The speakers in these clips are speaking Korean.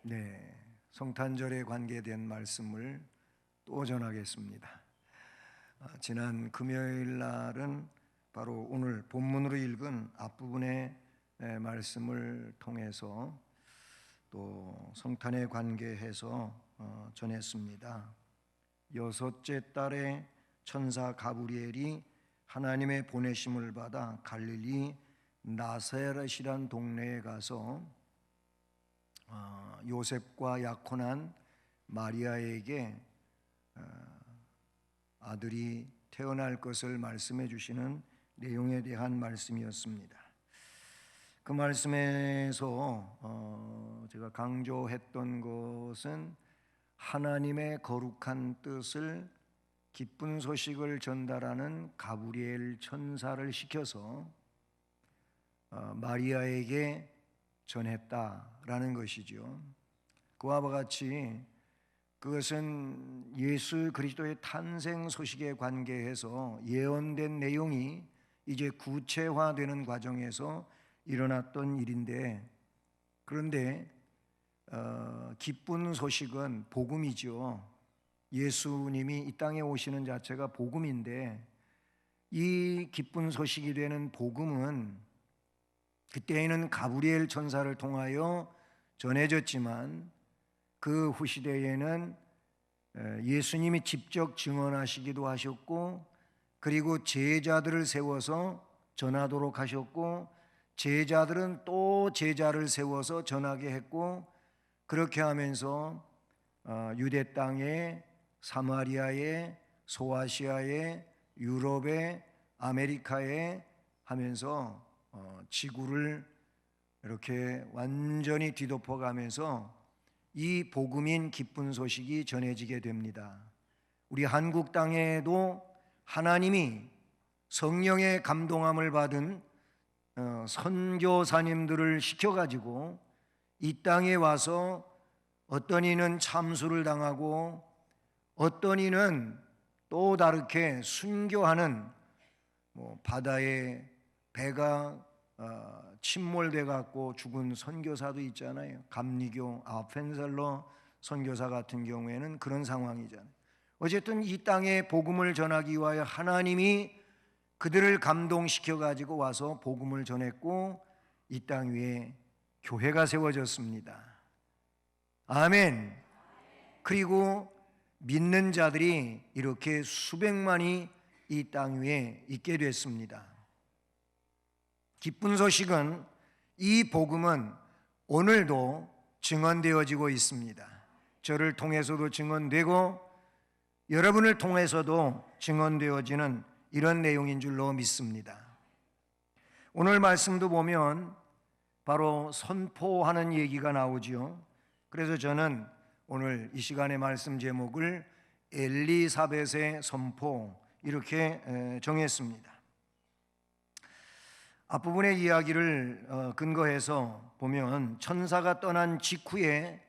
네, 성탄절에 관계된 말씀을 또 전하겠습니다. 지난 금요일 날은 바로 오늘 본문으로 읽은 앞부분의 말씀을 통해서 또 성탄에 관계해서 전했습니다. 여섯째 달에 천사 가브리엘이 하나님의 보내심을 받아 갈릴리 나사렛이란 동네에 가서 요셉과 약혼한 마리아에게 아들이 태어날 것을 말씀해 주시는 내용에 대한 말씀이었습니다. 그 말씀에서 제가 강조했던 것은 하나님의 거룩한 뜻을 기쁜 소식을 전달하는 가브리엘 천사를 시켜서 마리아에게 전했다라는 것이죠. 그와 같이 그것은 예수 그리스도의 탄생 소식에 관계해서 예언된 내용이 이제 구체화되는 과정에서 일어났던 일인데, 그런데 기쁜 소식은 복음이죠. 예수님이 이 땅에 오시는 자체가 복음인데, 이 기쁜 소식이 되는 복음은 그때에는 가브리엘 천사를 통하여 전해졌지만 그 후시대에는 예수님이 직접 증언하시기도 하셨고, 그리고 제자들을 세워서 전하도록 하셨고, 제자들은 또 제자를 세워서 전하게 했고, 그렇게 하면서 유대 땅에, 사마리아에, 소아시아에, 유럽에, 아메리카에 하면서 지구를 이렇게 완전히 뒤덮어가면서 이 복음인 기쁜 소식이 전해지게 됩니다. 우리 한국 땅에도 하나님이 성령의 감동함을 받은 선교사님들을 시켜가지고 이 땅에 와서 어떤 이는 참수를 당하고 어떤 이는 또 다르게 순교하는, 바다에 배가 침몰돼 갖고 죽은 선교사도 있잖아요. 감리교 아펜셀러 선교사 같은 경우에는 그런 상황이잖아요. 어쨌든 이 땅에 복음을 전하기 위하여 하나님이 그들을 감동시켜 가지고 와서 복음을 전했고, 이 땅 위에 교회가 세워졌습니다. 아멘. 그리고 믿는 자들이 이렇게 수백만이 이 땅 위에 있게 됐습니다. 기쁜 소식은, 이 복음은 오늘도 증언되어지고 있습니다. 저를 통해서도 증언되고 여러분을 통해서도 증언되어지는 이런 내용인 줄로 믿습니다. 오늘 말씀도 보면 바로 선포하는 얘기가 나오지요. 그래서 저는 오늘 이 시간의 말씀 제목을 엘리사벳의 선포, 이렇게 정했습니다. 앞부분의 이야기를 근거해서 보면 천사가 떠난 직후에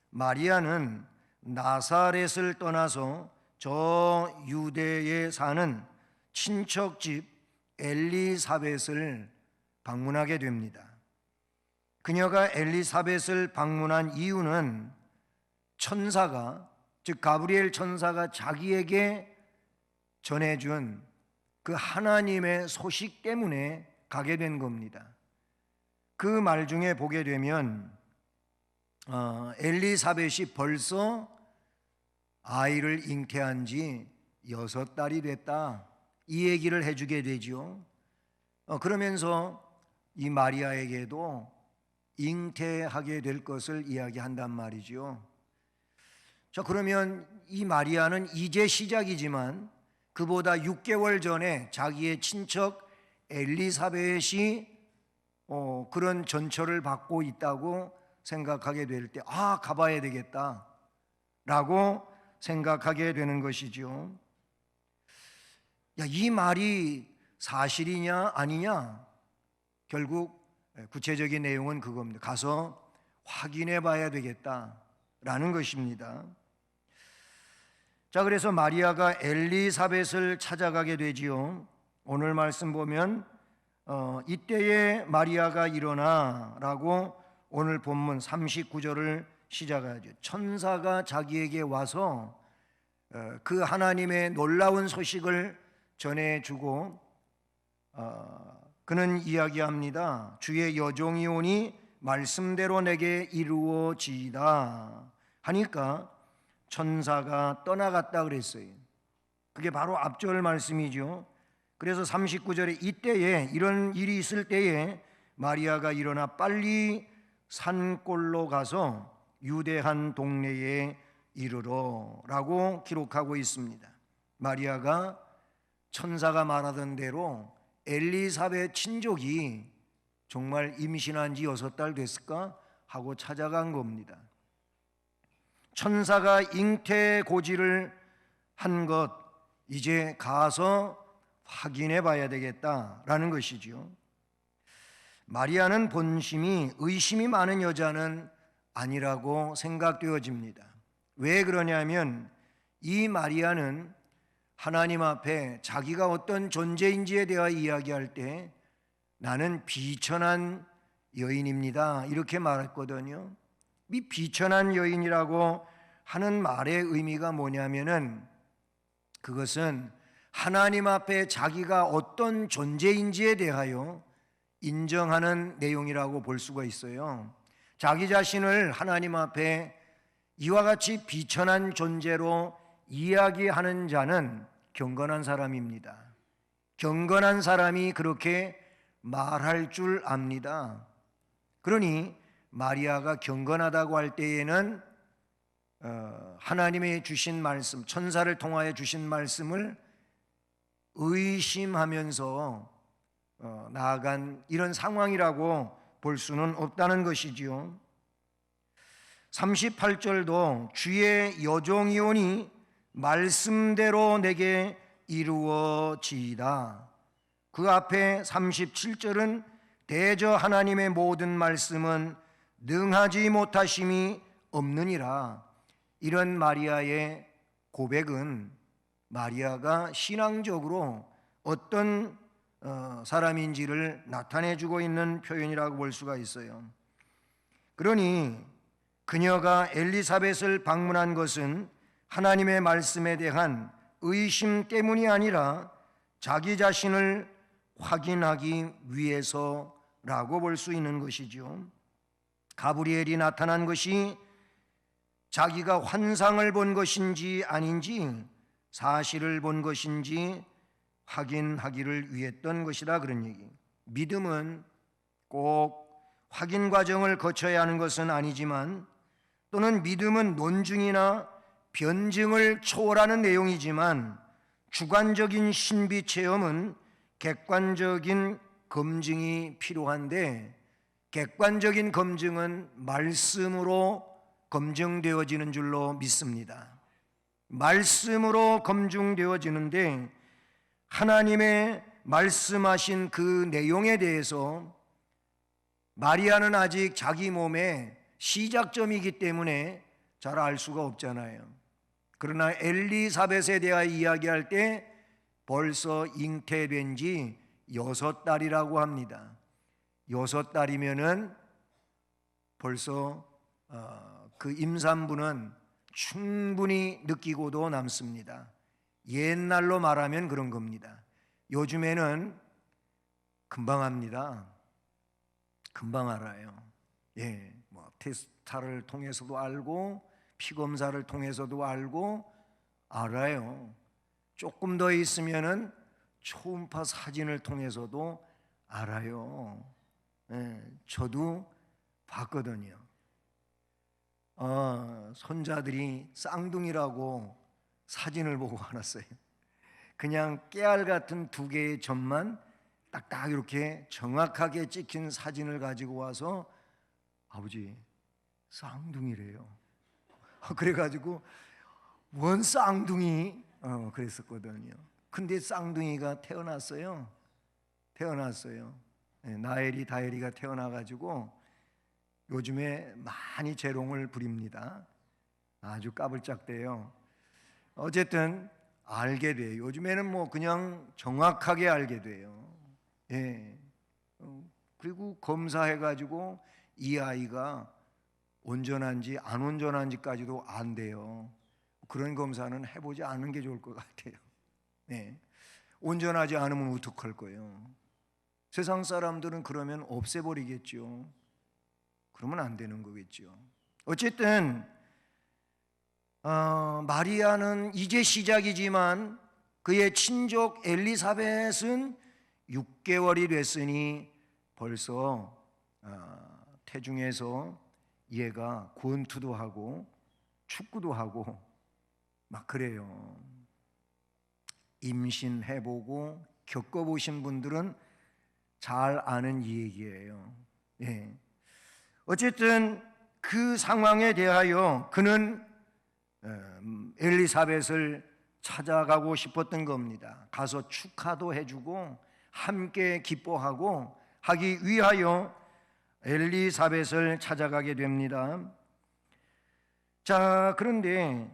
마리아는 나사렛을 떠나서 저 유대에 사는 친척집 엘리사벳을 방문하게 됩니다. 그녀가 엘리사벳을 방문한 이유는 천사가, 즉 가브리엘 천사가 자기에게 전해준 그 하나님의 소식 때문에 가게 된 겁니다. 그 말 중에 보게 되면 엘리사벳이 벌써 아이를 잉태한 지 6달이 됐다, 이 얘기를 해주게 되죠. 그러면서 이 마리아에게도 잉태하게 될 것을 이야기한단 말이죠. 자, 그러면 이 마리아는 이제 시작이지만 그보다 6개월 전에 자기의 친척 엘리사벳이 그런 전처를 받고 있다고 생각하게 될 때, 가봐야 되겠다 라고 생각하게 되는 것이죠. 이 말이 사실이냐 아니냐, 결국 구체적인 내용은 그겁니다. 가서 확인해 봐야 되겠다라는 것입니다. 자, 그래서 마리아가 엘리사벳을 찾아가게 되지요. 오늘 말씀 보면 이때에 마리아가 일어나 라고 오늘 본문 39절을 시작하죠. 천사가 자기에게 와서 그 하나님의 놀라운 소식을 전해주고 그는 이야기합니다. 주의 여종이 오니 말씀대로 내게 이루어지이다 하니까 천사가 떠나갔다 그랬어요. 그게 바로 앞절 말씀이죠. 그래서 39절에 이때에 이런 일이 있을 때에 마리아가 일어나 빨리 산골로 가서 유대한 동네에 이르러 라고 기록하고 있습니다. 마리아가 천사가 말하던 대로 엘리사벳 친족이 정말 임신한 지 6달 됐을까 하고 찾아간 겁니다. 천사가 잉태 고지를 한 것 이제 가서 확인해 봐야 되겠다라는 것이죠. 마리아는 본심이 의심이 많은 여자는 아니라고 생각되어집니다. 왜 그러냐면 이 마리아는 하나님 앞에 자기가 어떤 존재인지에 대하여 이야기할 때 나는 비천한 여인입니다 이렇게 말했거든요. 이 비천한 여인이라고 하는 말의 의미가 뭐냐면은 그것은 하나님 앞에 자기가 어떤 존재인지에 대하여 인정하는 내용이라고 볼 수가 있어요. 자기 자신을 하나님 앞에 이와 같이 비천한 존재로 이야기하는 자는 경건한 사람입니다. 경건한 사람이 그렇게 말할 줄 압니다. 그러니 마리아가 경건하다고 할 때에는 하나님의 주신 말씀, 천사를 통하여 주신 말씀을 의심하면서 나아간 이런 상황이라고 볼 수는 없다는 것이지요. 38절도 주의 여종이 오니 말씀대로 내게 이루어지이다. 그 앞에 37절은 대저 하나님의 모든 말씀은 능하지 못하심이 없느니라. 이런 마리아의 고백은 마리아가 신앙적으로 어떤 사람인지를 나타내주고 있는 표현이라고 볼 수가 있어요. 그러니 그녀가 엘리사벳을 방문한 것은 하나님의 말씀에 대한 의심 때문이 아니라 자기 자신을 확인하기 위해서라고 볼 수 있는 것이죠. 가브리엘이 나타난 것이 자기가 환상을 본 것인지 아닌지 사실을 본 것인지 확인하기를 위했던 것이라 그런 얘기. 믿음은 꼭 확인 과정을 거쳐야 하는 것은 아니지만 또는 믿음은 논증이나 변증을 초월하는 내용이지만 주관적인 신비 체험은 객관적인 검증이 필요한데 객관적인 검증은 말씀으로 검증되어지는 줄로 믿습니다. 말씀으로 검증되어지는데 하나님의 말씀하신 그 내용에 대해서 마리아는 아직 자기 몸의 시작점이기 때문에 잘 알 수가 없잖아요. 그러나 엘리사벳에 대하여 이야기할 때 벌써 잉태된 지 6달이라고 합니다. 6달이면은 벌써 그 임산부는 충분히 느끼고도 남습니다. 옛날로 말하면 그런 겁니다. 요즘에는 금방 합니다. 금방 알아요. 뭐 테스트를 통해서도 알고 피검사를 통해서도 알아요. 조금 더 있으면은 초음파 사진을 통해서도 알아요. 저도 봤거든요. 손자들이 쌍둥이라고 사진을 보고 알았어요. 그냥 깨알 같은 2개의 점만 딱딱 이렇게 정확하게 찍힌 사진을 가지고 와서 아버지 쌍둥이래요. 그래가지고 원 쌍둥이 그랬었거든요. 근데 쌍둥이가 태어났어요. 나엘이 다엘이가 태어나가지고 요즘에 많이 재롱을 부립니다. 아주 까불짝대요. 어쨌든 알게 돼요. 요즘에는 뭐 그냥 정확하게 알게 돼요. 그리고 검사해가지고 이 아이가 온전한지 안 온전한지까지도 안 돼요. 그런 검사는 해보지 않는 게 좋을 것 같아요. 네. 온전하지 않으면 어떡할 거예요? 세상 사람들은 그러면 없애버리겠죠. 그러면 안 되는 거겠죠. 어쨌든 마리아는 이제 시작이지만 그의 친족 엘리사벳은 6개월이 됐으니 벌써 태중에서 얘가 권투도 하고 축구도 하고 막 그래요. 임신해보고 겪어보신 분들은 잘 아는 이 얘기예요. 예. 어쨌든 그 상황에 대하여 그는 엘리사벳을 찾아가고 싶었던 겁니다. 가서 축하도 해주고 함께 기뻐하고 하기 위하여 엘리사벳을 찾아가게 됩니다. 자, 그런데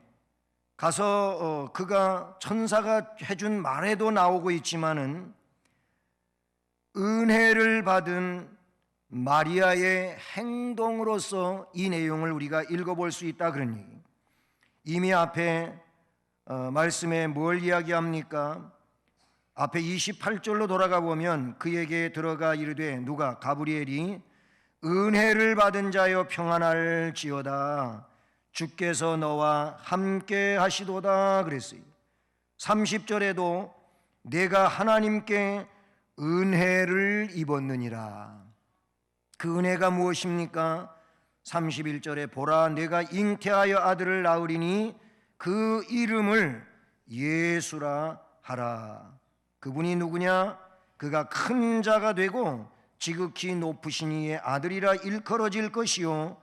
가서 그가 천사가 해준 말에도 나오고 있지만은 은혜를 받은 마리아의 행동으로서 이 내용을 우리가 읽어볼 수 있다 그런 얘기. 이미 앞에 말씀에 뭘 이야기합니까? 앞에 28절로 돌아가 보면 그에게 들어가 이르되 누가? 가브리엘이 은혜를 받은 자여 평안할지어다 주께서 너와 함께 하시도다 그랬어요. 30절에도 내가 하나님께 은혜를 입었느니라. 그 은혜가 무엇입니까? 31절에 보라 내가 잉태하여 아들을 낳으리니 그 이름을 예수라 하라. 그분이 누구냐? 그가 큰 자가 되고 지극히 높으신 이의 아들이라 일컬어질 것이요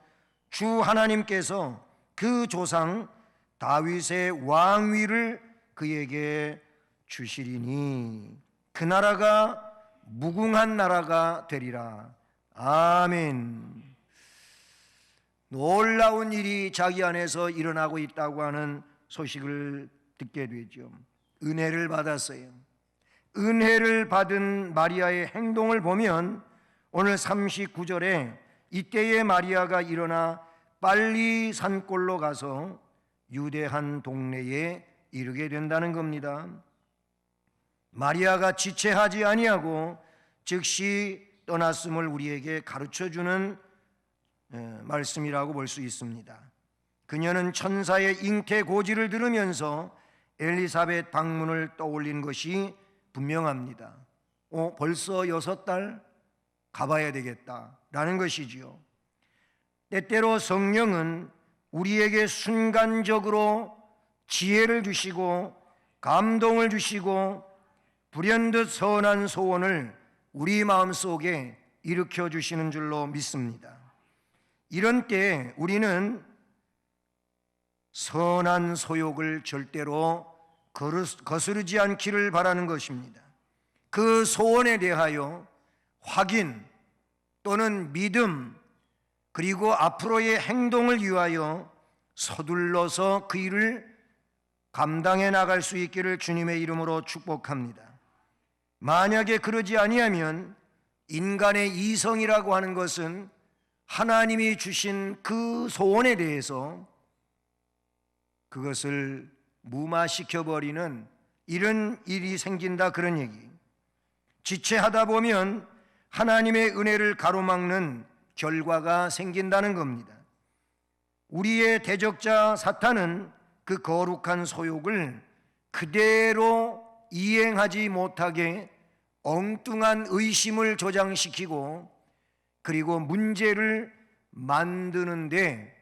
주 하나님께서 그 조상 다윗의 왕위를 그에게 주시리니 그 나라가 무궁한 나라가 되리라. 아멘. 놀라운 일이 자기 안에서 일어나고 있다고 하는 소식을 듣게 되죠. 은혜를 받았어요. 은혜를 받은 마리아의 행동을 보면 오늘 39절에 이때에 마리아가 일어나 빨리 산골로 가서 유대 한 동네에 이르게 된다는 겁니다. 마리아가 지체하지 아니하고 즉시 떠났음을 우리에게 가르쳐주는 말씀이라고 볼 수 있습니다. 그녀는 천사의 잉태 고지를 들으면서 엘리사벳 방문을 떠올린 것이 분명합니다. 벌써 6달 가봐야 되겠다라는 것이지요. 때때로 성령은 우리에게 순간적으로 지혜를 주시고 감동을 주시고 불현듯 선한 소원을 우리 마음속에 일으켜 주시는 줄로 믿습니다. 이런 때 우리는 선한 소욕을 절대로 거스르지 않기를 바라는 것입니다. 그 소원에 대하여 확인 또는 믿음 그리고 앞으로의 행동을 위하여 서둘러서 그 일을 감당해 나갈 수 있기를 주님의 이름으로 축복합니다. 만약에 그러지 아니하면 인간의 이성이라고 하는 것은 하나님이 주신 그 소원에 대해서 그것을 무마시켜버리는 이런 일이 생긴다 그런 얘기. 지체하다 보면 하나님의 은혜를 가로막는 결과가 생긴다는 겁니다. 우리의 대적자 사탄은 그 거룩한 소욕을 그대로 이행하지 못하게 엉뚱한 의심을 조장시키고 그리고 문제를 만드는데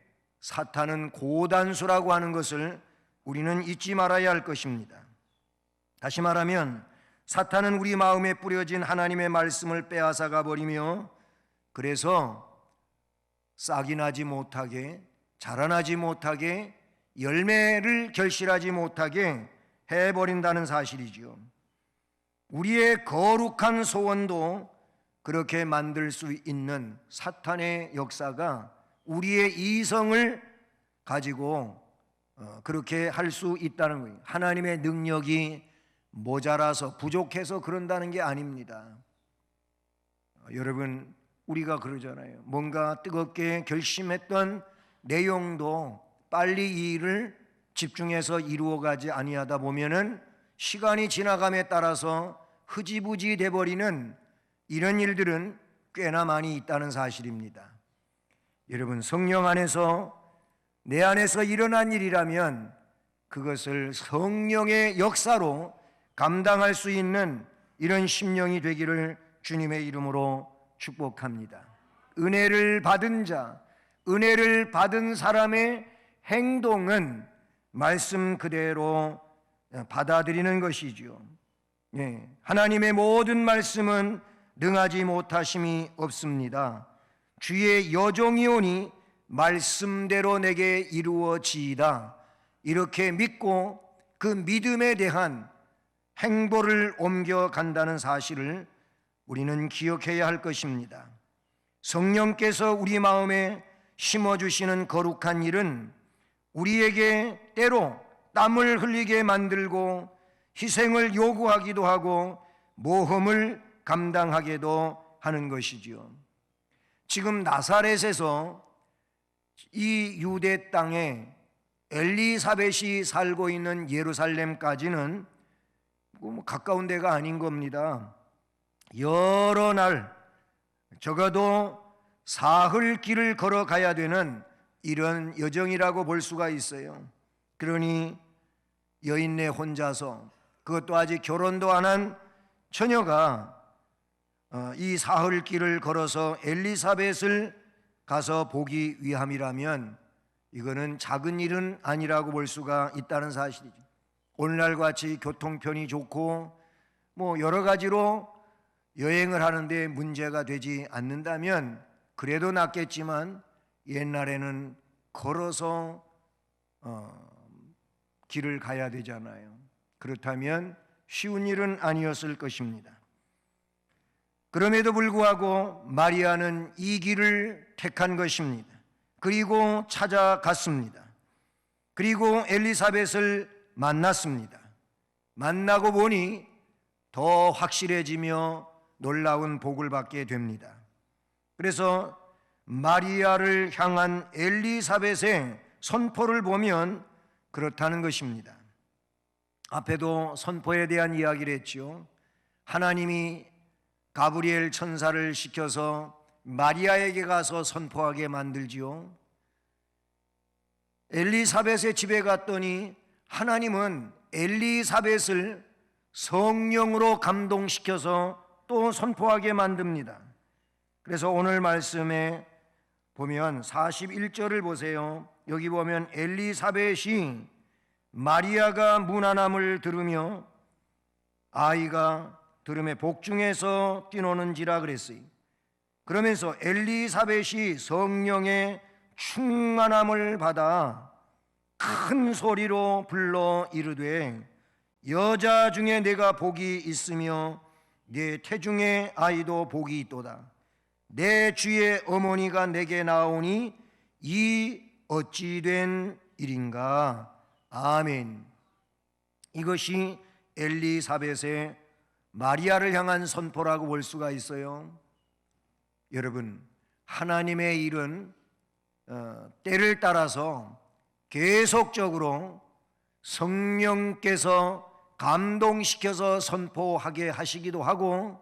사탄은 고단수라고 하는 것을 우리는 잊지 말아야 할 것입니다. 다시 말하면 사탄은 우리 마음에 뿌려진 하나님의 말씀을 빼앗아가 버리며 그래서 싹이 나지 못하게 자라나지 못하게 열매를 결실하지 못하게 해버린다는 사실이지요. 우리의 거룩한 소원도 그렇게 만들 수 있는 사탄의 역사가 우리의 이성을 가지고 그렇게 할 수 있다는 거예요. 하나님의 능력이 모자라서 부족해서 그런다는 게 아닙니다. 여러분 우리가 그러잖아요. 뭔가 뜨겁게 결심했던 내용도 빨리 이 일을 집중해서 이루어가지 아니하다 보면은 시간이 지나감에 따라서 흐지부지 돼버리는 이런 일들은 꽤나 많이 있다는 사실입니다. 여러분, 성령 안에서 내 안에서 일어난 일이라면 그것을 성령의 역사로 감당할 수 있는 이런 심령이 되기를 주님의 이름으로 축복합니다. 은혜를 받은 자, 은혜를 받은 사람의 행동은 말씀 그대로 받아들이는 것이지요. 하나님의 모든 말씀은 능하지 못하심이 없습니다. 주의 여종이오니 말씀대로 내게 이루어지이다. 이렇게 믿고 그 믿음에 대한 행보를 옮겨간다는 사실을 우리는 기억해야 할 것입니다. 성령께서 우리 마음에 심어주시는 거룩한 일은 우리에게 때로 땀을 흘리게 만들고 희생을 요구하기도 하고 모험을 감당하게도 하는 것이지요. 지금 나사렛에서 이 유대 땅에 엘리사벳이 살고 있는 예루살렘까지는 가까운 데가 아닌 겁니다. 여러 날, 적어도 사흘 길을 걸어가야 되는 이런 여정이라고 볼 수가 있어요. 그러니 여인네 혼자서, 그것도 아직 결혼도 안 한 처녀가 이 사흘 길을 걸어서 엘리사벳을 가서 보기 위함이라면 이거는 작은 일은 아니라고 볼 수가 있다는 사실이죠. 오늘날 같이 교통편이 좋고 여러 가지로 여행을 하는데 문제가 되지 않는다면 그래도 낫겠지만 옛날에는 걸어서 길을 가야 되잖아요. 그렇다면 쉬운 일은 아니었을 것입니다. 그럼에도 불구하고 마리아는 이 길을 택한 것입니다. 그리고 찾아갔습니다. 그리고 엘리사벳을 만났습니다. 만나고 보니 더 확실해지며 놀라운 복을 받게 됩니다. 그래서 마리아를 향한 엘리사벳의 선포를 보면 그렇다는 것입니다. 앞에도 선포에 대한 이야기를 했죠. 하나님이 가브리엘 천사를 시켜서 마리아에게 가서 선포하게 만들지요. 엘리사벳의 집에 갔더니 하나님은 엘리사벳을 성령으로 감동시켜서 또 선포하게 만듭니다. 그래서 오늘 말씀에 보면 41절을 보세요. 여기 보면 엘리사벳이 마리아가 문안함을 들으며 아이가 들음에 복중에서 뛰노는지라 그랬어요. 그러면서 엘리사벳이 성령의 충만함을 받아 큰 소리로 불러 이르되 여자 중에 내가 복이 있으며 내 태중의 아이도 복이 있도다. 내 주의 어머니가 내게 나오니 이 어찌 된 일인가. 아멘. 이것이 엘리사벳의 마리아를 향한 선포라고 볼 수가 있어요. 여러분, 하나님의 일은 때를 따라서 계속적으로 성령께서 감동시켜서 선포하게 하시기도 하고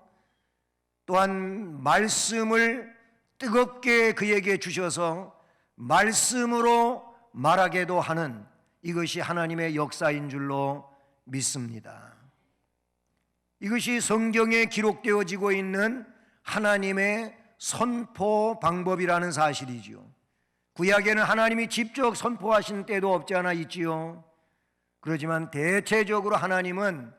또한 말씀을 뜨겁게 그에게 주셔서 말씀으로 말하게도 하는 이것이 하나님의 역사인 줄로 믿습니다. 이것이 성경에 기록되어지고 있는 하나님의 선포 방법이라는 사실이지요. 구약에는 하나님이 직접 선포하신 때도 없지 않아 있지요. 그렇지만 대체적으로 하나님은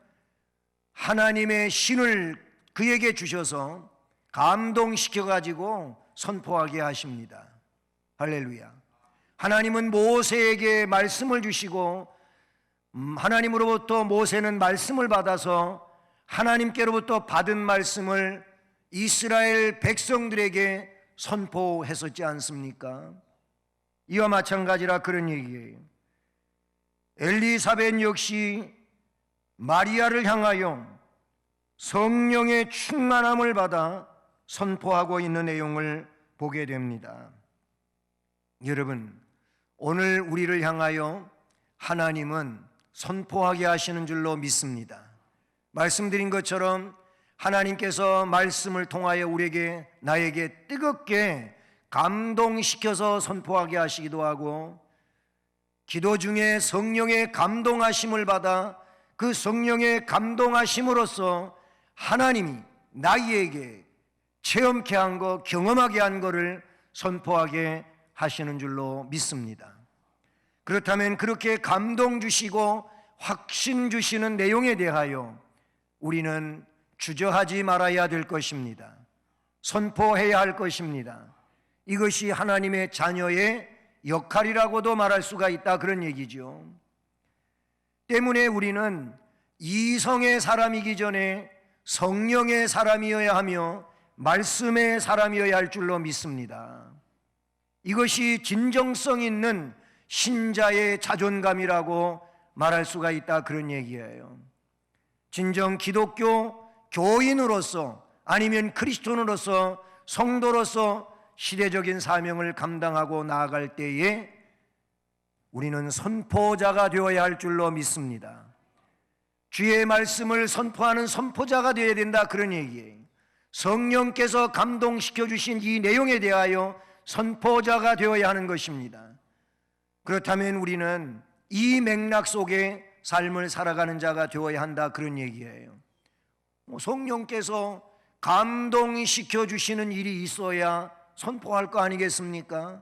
하나님의 신을 그에게 주셔서 감동시켜가지고 선포하게 하십니다. 할렐루야. 하나님은 모세에게 말씀을 주시고 하나님으로부터 모세는 말씀을 받아서 하나님께로부터 받은 말씀을 이스라엘 백성들에게 선포했었지 않습니까? 이와 마찬가지라 그런 얘기예요. 엘리사벳 역시 마리아를 향하여 성령의 충만함을 받아 선포하고 있는 내용을 보게 됩니다. 여러분, 오늘 우리를 향하여 하나님은 선포하게 하시는 줄로 믿습니다. 말씀드린 것처럼 하나님께서 말씀을 통하여 우리에게, 나에게 뜨겁게 감동시켜서 선포하게 하시기도 하고, 기도 중에 성령의 감동하심을 받아 그 성령의 감동하심으로써 하나님이 나에게 체험케 한 것, 경험하게 한 것을 선포하게 하시는 줄로 믿습니다. 그렇다면 그렇게 감동 주시고 확신 주시는 내용에 대하여 우리는 주저하지 말아야 될 것입니다. 선포해야 할 것입니다. 이것이 하나님의 자녀의 역할이라고도 말할 수가 있다, 그런 얘기죠. 때문에 우리는 이성의 사람이기 전에 성령의 사람이어야 하며 말씀의 사람이어야 할 줄로 믿습니다. 이것이 진정성 있는 신자의 자존감이라고 말할 수가 있다, 그런 얘기예요. 진정 기독교 교인으로서, 아니면 그리스도인으로서, 성도로서 시대적인 사명을 감당하고 나아갈 때에 우리는 선포자가 되어야 할 줄로 믿습니다. 주의 말씀을 선포하는 선포자가 되어야 된다, 그런 얘기예요. 성령께서 감동시켜 주신 이 내용에 대하여 선포자가 되어야 하는 것입니다. 그렇다면 우리는 이 맥락 속에 삶을 살아가는 자가 되어야 한다, 그런 얘기예요. 성령께서 감동시켜 주시는 일이 있어야 선포할 거 아니겠습니까?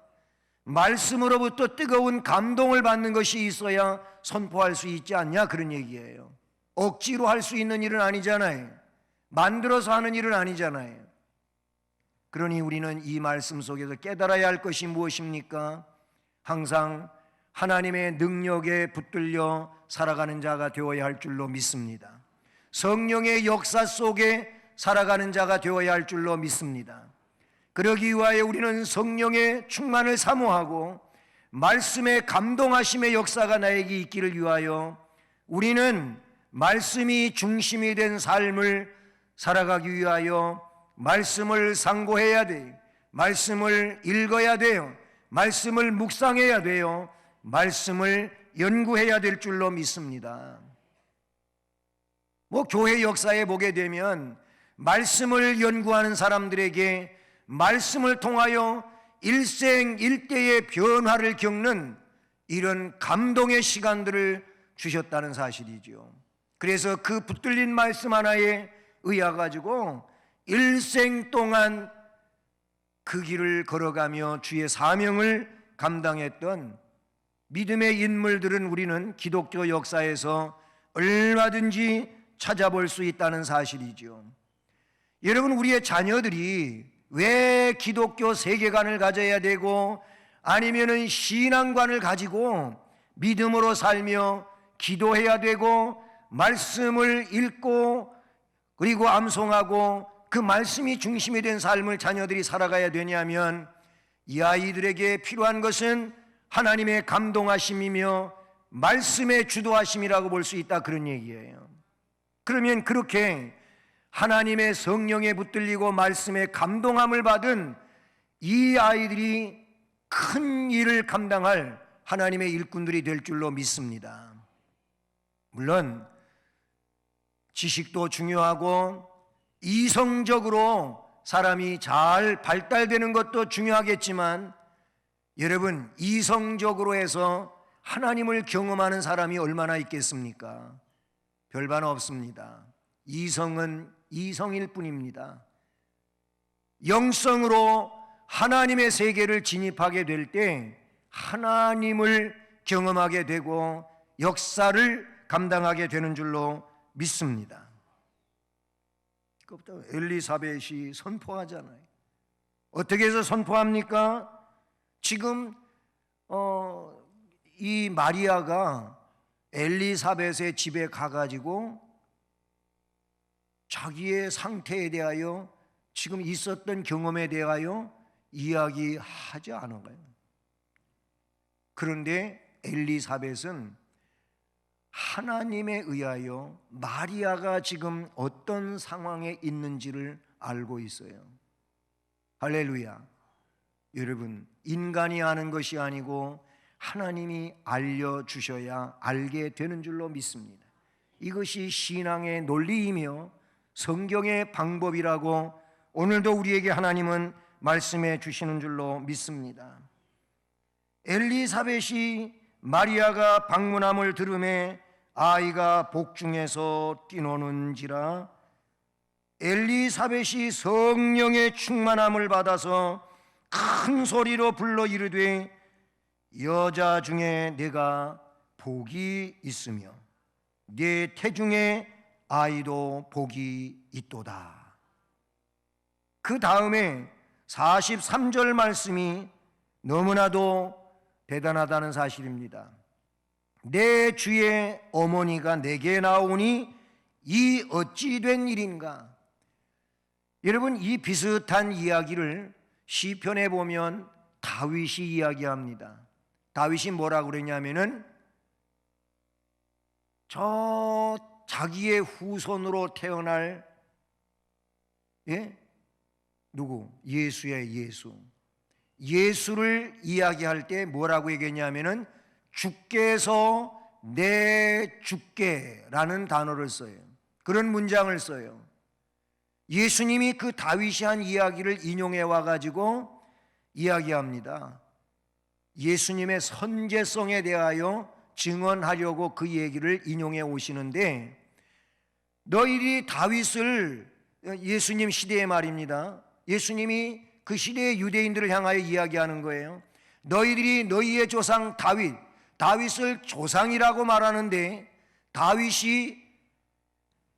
말씀으로부터 뜨거운 감동을 받는 것이 있어야 선포할 수 있지 않냐, 그런 얘기예요. 억지로 할 수 있는 일은 아니잖아요. 만들어서 하는 일은 아니잖아요. 그러니 우리는 이 말씀 속에서 깨달아야 할 것이 무엇입니까? 항상 하나님의 능력에 붙들려 살아가는 자가 되어야 할 줄로 믿습니다. 성령의 역사 속에 살아가는 자가 되어야 할 줄로 믿습니다. 그러기 위하여 우리는 성령의 충만을 사모하고 말씀의 감동하심의 역사가 나에게 있기를 위하여 우리는 말씀이 중심이 된 삶을 살아가기 위하여 말씀을 상고해야 돼요. 말씀을 읽어야 돼요. 말씀을 묵상해야 돼요. 말씀을 연구해야 될 줄로 믿습니다. 교회 역사에 보게 되면 말씀을 연구하는 사람들에게 말씀을 통하여 일생일대의 변화를 겪는 이런 감동의 시간들을 주셨다는 사실이죠. 그래서 그 붙들린 말씀 하나에 의해 가지고 일생 동안 그 길을 걸어가며 주의 사명을 감당했던 믿음의 인물들은 우리는 기독교 역사에서 얼마든지 찾아볼 수 있다는 사실이죠. 여러분, 우리의 자녀들이 왜 기독교 세계관을 가져야 되고 아니면은 신앙관을 가지고 믿음으로 살며 기도해야 되고 말씀을 읽고 그리고 암송하고 그 말씀이 중심이 된 삶을 자녀들이 살아가야 되냐면, 이 아이들에게 필요한 것은 하나님의 감동하심이며 말씀의 주도하심이라고 볼 수 있다, 그런 얘기예요. 그러면 그렇게 하나님의 성령에 붙들리고 말씀에 감동함을 받은 이 아이들이 큰 일을 감당할 하나님의 일꾼들이 될 줄로 믿습니다. 물론 지식도 중요하고 이성적으로 사람이 잘 발달되는 것도 중요하겠지만, 여러분, 이성적으로 해서 하나님을 경험하는 사람이 얼마나 있겠습니까? 별반 없습니다. 이성은 이성일 뿐입니다. 영성으로 하나님의 세계를 진입하게 될 때 하나님을 경험하게 되고 역사를 감당하게 되는 줄로 믿습니다. 그것부터 엘리사벳이 선포하잖아요. 어떻게 해서 선포합니까? 지금 이 마리아가 엘리사벳의 집에 가가지고 자기의 상태에 대하여, 지금 있었던 경험에 대하여 이야기하지 않아요. 그런데 엘리사벳은 하나님에 의하여 마리아가 지금 어떤 상황에 있는지를 알고 있어요. 할렐루야. 여러분, 인간이 아는 것이 아니고 하나님이 알려주셔야 알게 되는 줄로 믿습니다. 이것이 신앙의 논리이며 성경의 방법이라고 오늘도 우리에게 하나님은 말씀해 주시는 줄로 믿습니다. 엘리사벳이 마리아가 방문함을 들음에 아이가 복중에서 뛰노는지라 엘리사벳이 성령의 충만함을 받아서 큰 소리로 불러 이르되 여자 중에 내가 복이 있으며 네 태중에 아이도 복이 있도다. 그 다음에 43절 말씀이 너무나도 대단하다는 사실입니다. 내 주의 어머니가 내게 나오니 이 어찌 된 일인가? 여러분, 이 비슷한 이야기를 시편에 보면 다윗이 이야기합니다. 다윗이 뭐라고 그러냐면은 저 자기의 후손으로 태어날 누구? 예수의 예수. 예수를 이야기할 때 뭐라고 얘기했냐면은 주께서 내 주께라는 단어를 써요. 그런 문장을 써요. 예수님이 그 다윗이 한 이야기를 인용해 와가지고 이야기합니다. 예수님의 선제성에 대하여 증언하려고 그 얘기를 인용해 오시는데, 너희들이 다윗을, 예수님 시대의 말입니다. 예수님이 그 시대의 유대인들을 향하여 이야기하는 거예요. 너희들이 너희의 조상 다윗을 조상이라고 말하는데, 다윗이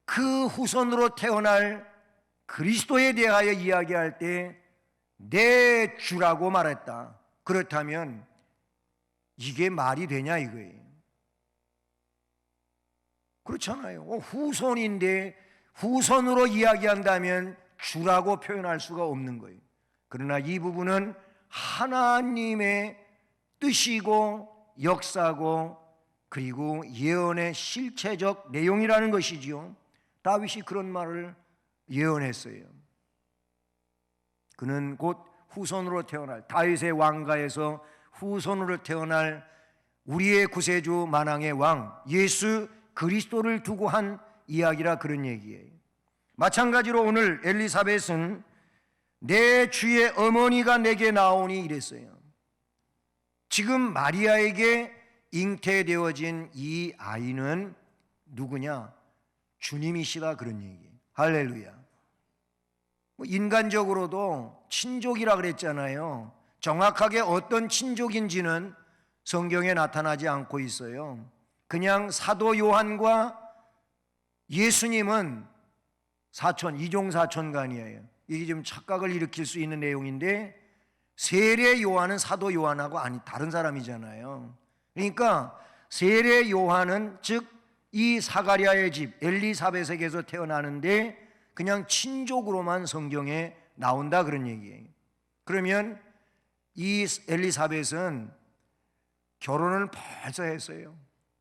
그 후손으로 태어날 그리스도에 대하여 이야기할 때 내 주라고 말했다. 그렇다면 이게 말이 되냐 이거예요. 그렇잖아요. 후손인데 후손으로 이야기한다면 주라고 표현할 수가 없는 거예요. 그러나 이 부분은 하나님의 뜻이고 역사고 그리고 예언의 실체적 내용이라는 것이지요. 다윗이 그런 말을 예언했어요. 그는 곧 후손으로 태어날, 다윗의 왕가에서 후손으로 태어날 우리의 구세주 만왕의 왕 예수 그리스도를 두고 한 이야기라 그런 얘기예요. 마찬가지로 오늘 엘리사벳은 내 주의 어머니가 내게 나오니 이랬어요. 지금 마리아에게 잉태되어진 이 아이는 누구냐? 주님이시다 그런 얘기예요. 할렐루야. 인간적으로도 친족이라 그랬잖아요. 정확하게 어떤 친족인지는 성경에 나타나지 않고 있어요. 그냥 사도 요한과 예수님은 사촌, 이종사촌간이에요. 이게 좀 착각을 일으킬 수 있는 내용인데, 세례 요한은 사도 요한하고 다른 사람이잖아요. 그러니까 세례 요한은 즉 이 사가랴의 집 엘리사벳에게서 태어나는데 그냥 친족으로만 성경에 나온다 그런 얘기예요. 그러면 이 엘리사벳은 결혼을 벌써 했어요.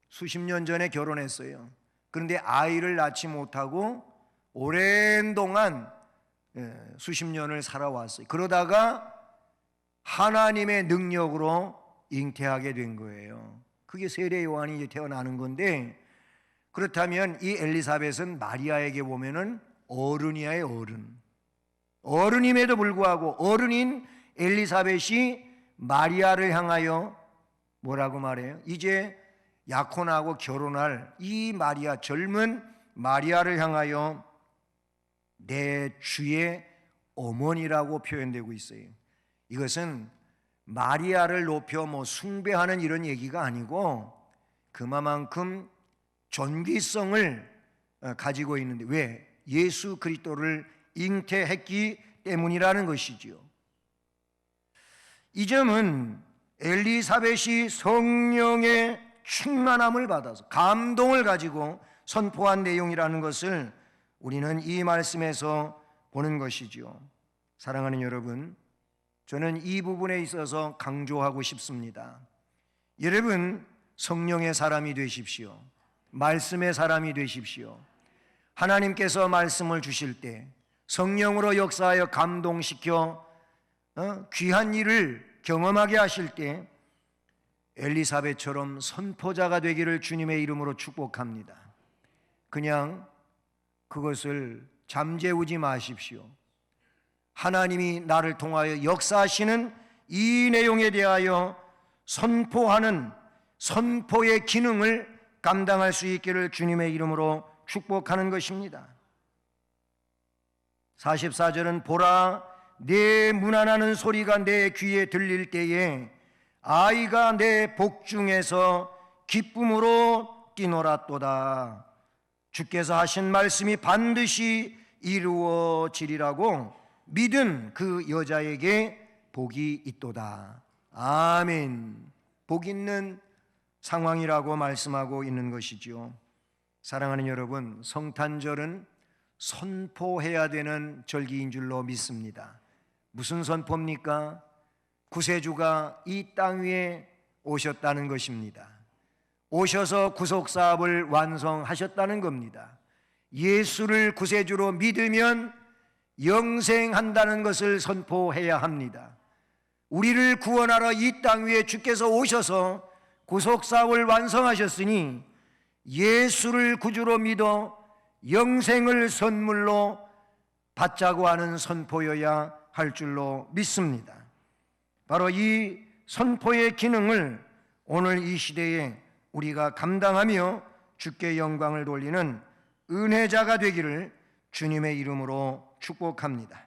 수십 년 전에 결혼했어요. 그런데 아이를 낳지 못하고 오랜 동안 수십 년을 살아왔어요. 그러다가 하나님의 능력으로 잉태하게 된 거예요. 그게 세례 요한이 이제 태어나는 건데, 그렇다면 이 엘리사벳은 마리아에게 보면은 어른이야의 어른. 어른임에도 불구하고 어른인 엘리사벳이 마리아를 향하여 뭐라고 말해요? 이제 약혼하고 결혼할 이 마리아, 젊은 마리아를 향하여 내 주의 어머니라고 표현되고 있어요. 이것은 마리아를 높여 숭배하는 이런 얘기가 아니고 그만큼 존귀성을 가지고 있는데, 왜? 예수 그리스도를 잉태했기 때문이라는 것이지요. 이 점은 엘리사벳이 성령의 충만함을 받아서 감동을 가지고 선포한 내용이라는 것을 우리는 이 말씀에서 보는 것이지요. 사랑하는 여러분, 저는 이 부분에 있어서 강조하고 싶습니다. 여러분, 성령의 사람이 되십시오. 말씀의 사람이 되십시오. 하나님께서 말씀을 주실 때 성령으로 역사하여 감동시켜 귀한 일을 경험하게 하실 때 엘리사벳처럼 선포자가 되기를 주님의 이름으로 축복합니다. 그냥 그것을 잠재우지 마십시오. 하나님이 나를 통하여 역사하시는 이 내용에 대하여 선포하는 선포의 기능을 감당할 수 있기를 주님의 이름으로 축복하는 것입니다. 44절은 보라, 내 문안하는 소리가 내 귀에 들릴 때에 아이가 내 복중에서 기쁨으로 뛰놀았도다. 주께서 하신 말씀이 반드시 이루어지리라고 믿은 그 여자에게 복이 있도다. 아멘. 복 있는 상황이라고 말씀하고 있는 것이죠. 사랑하는 여러분, 성탄절은 선포해야 되는 절기인 줄로 믿습니다. 무슨 선포입니까? 구세주가 이 땅 위에 오셨다는 것입니다. 오셔서 구속사업을 완성하셨다는 겁니다. 예수를 구세주로 믿으면 영생한다는 것을 선포해야 합니다. 우리를 구원하러 이 땅 위에 주께서 오셔서 구속사업을 완성하셨으니 예수를 구주로 믿어 영생을 선물로 받자고 하는 선포여야 할 줄로 믿습니다. 바로 이 선포의 기능을 오늘 이 시대에 우리가 감당하며 주께 영광을 돌리는 은혜자가 되기를 주님의 이름으로 축복합니다.